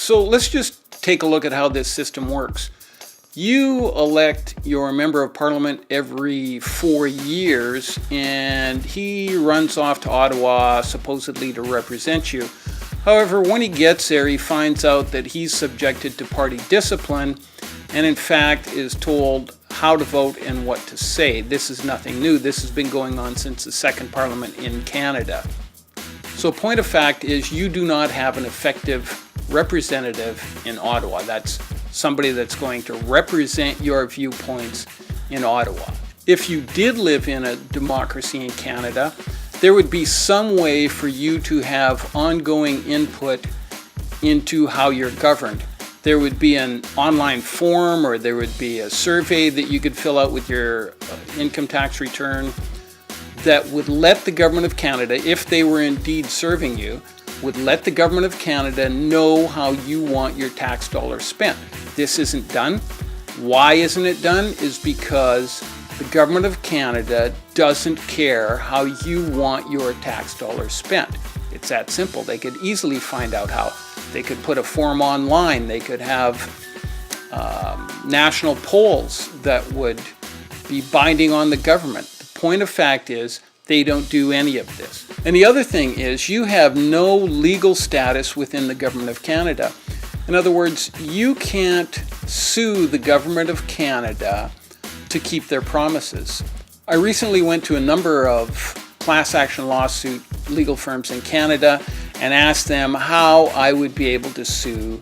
So let's just take a look at how this system works. You elect your member of parliament every 4 years, and he runs off to Ottawa supposedly to represent you. However, when he gets there, he finds out that he's subjected to party discipline and in fact is told how to vote and what to say. This is nothing new. This has been going on since the second parliament in Canada. So point of fact is you do not have an effective representative in Ottawa. That's somebody that's going to represent your viewpoints in Ottawa. If you did live in a democracy in Canada, there would be some way for you to have ongoing input into how you're governed. There would be an online form, or there would be a survey that you could fill out with your income tax return that would let the government of Canada, if they were indeed serving you, would let the government of Canada know how you want your tax dollars spent. This isn't done. Why isn't it done? Is because the government of Canada doesn't care how you want your tax dollars spent. It's that simple. They could easily find out how. They could put a form online. They could have national polls that would be binding on the government. The point of fact is they don't do any of this. And the other thing is you have no legal status within the government of Canada. In other words, you can't sue the government of Canada to keep their promises. I recently went to a number of class action lawsuit legal firms in Canada and asked them how I would be able to sue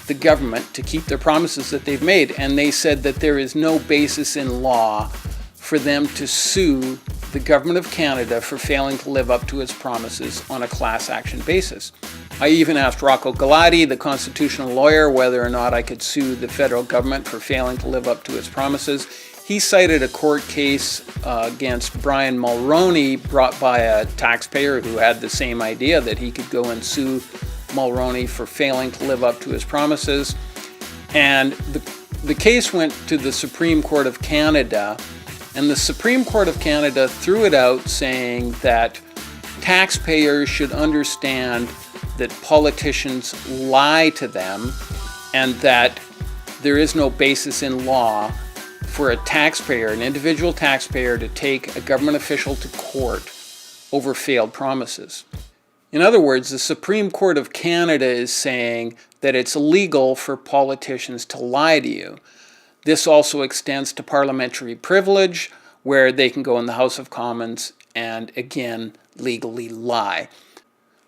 the government to keep their promises that they've made. And they said that there is no basis in law for them to sue the government of Canada for failing to live up to its promises on a class action basis. I even asked Rocco Galati, the constitutional lawyer, whether or not I could sue the federal government for failing to live up to its promises. He cited a court case against Brian Mulroney brought by a taxpayer who had the same idea that he could go and sue Mulroney for failing to live up to his promises. And the case went to the Supreme Court of Canada, and the Supreme Court of Canada threw it out saying that taxpayers should understand that politicians lie to them and that there is no basis in law for a taxpayer, an individual taxpayer, to take a government official to court over failed promises. In other words, the Supreme Court of Canada is saying that it's illegal for politicians to lie to you. This also extends to parliamentary privilege, where they can go in the House of Commons and, again, legally lie.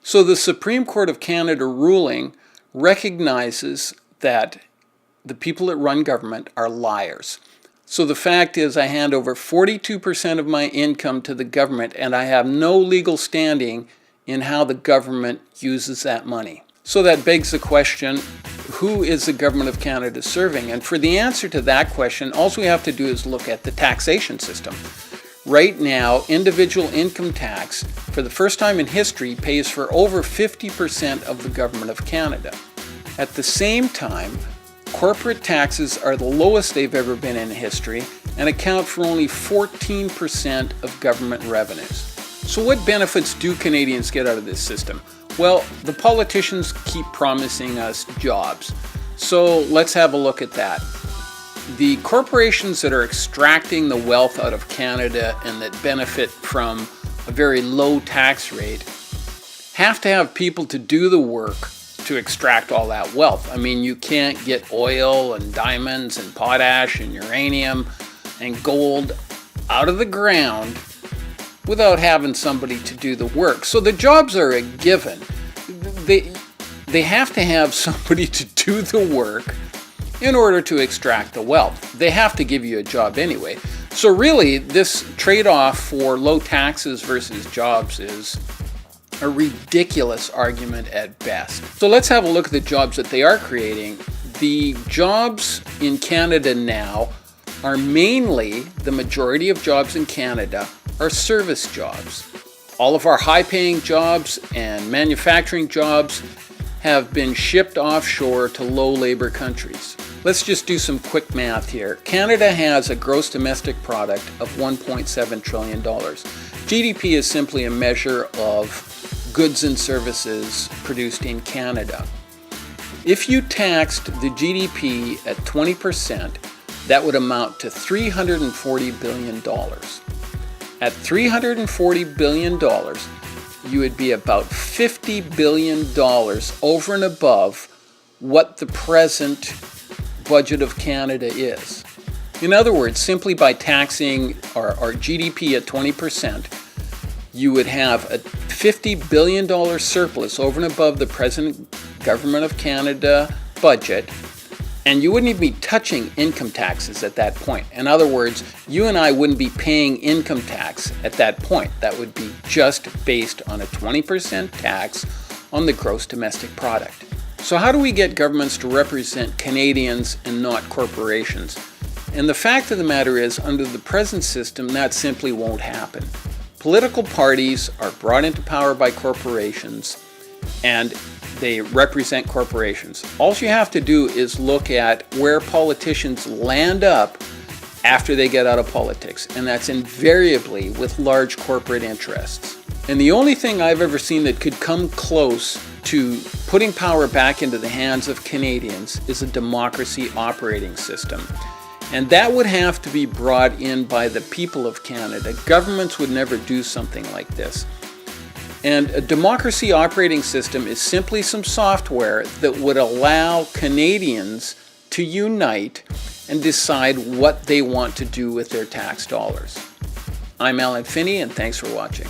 So the Supreme Court of Canada ruling recognizes that the people that run government are liars. So the fact is I hand over 42% of my income to the government, and I have no legal standing in how the government uses that money. So that begs the question, who is the government of Canada serving? And for the answer to that question, all we have to do is look at the taxation system. Right now, individual income tax, for the first time in history, pays for over 50% of the government of Canada. At the same time, corporate taxes are the lowest they've ever been in history and account for only 14% of government revenues. So what benefits do Canadians get out of this system? Well, the politicians keep promising us jobs. So let's have a look at that. The corporations that are extracting the wealth out of Canada and that benefit from a very low tax rate have to have people to do the work to extract all that wealth. I mean, you can't get oil and diamonds and potash and uranium and gold out of the ground without having somebody to do the work. So the jobs are a given. They have to have somebody to do the work in order to extract the wealth. They have to give you a job anyway. So really, this trade-off for low taxes versus jobs is a ridiculous argument at best. So let's have a look at the jobs that they are creating. The jobs in Canada now are mainly, the majority of jobs in Canada are service jobs. All of our high-paying jobs and manufacturing jobs have been shipped offshore to low-labor countries. Let's just do some quick math here. Canada has a gross domestic product of $1.7 trillion. GDP is simply a measure of goods and services produced in Canada. If you taxed the GDP at 20%, that would amount to $340 billion. At $340 billion, you would be about $50 billion over and above what the present budget of Canada is. In other words, simply by taxing our GDP at 20%, you would have a $50 billion surplus over and above the present Government of Canada budget, and you wouldn't even be touching income taxes at that point. In other words, you and I wouldn't be paying income tax at that point. That would be just based on a 20% tax on the gross domestic product. So how do we get governments to represent Canadians and not corporations? And the fact of the matter is, under the present system, that simply won't happen. Political parties are brought into power by corporations, and they represent corporations. All you have to do is look at where politicians land up after they get out of politics, and that's invariably with large corporate interests. And the only thing I've ever seen that could come close to putting power back into the hands of Canadians is a democracy operating system. And that would have to be brought in by the people of Canada. Governments would never do something like this. And a democracy operating system is simply some software that would allow Canadians to unite and decide what they want to do with their tax dollars. I'm Alan Finney, and thanks for watching.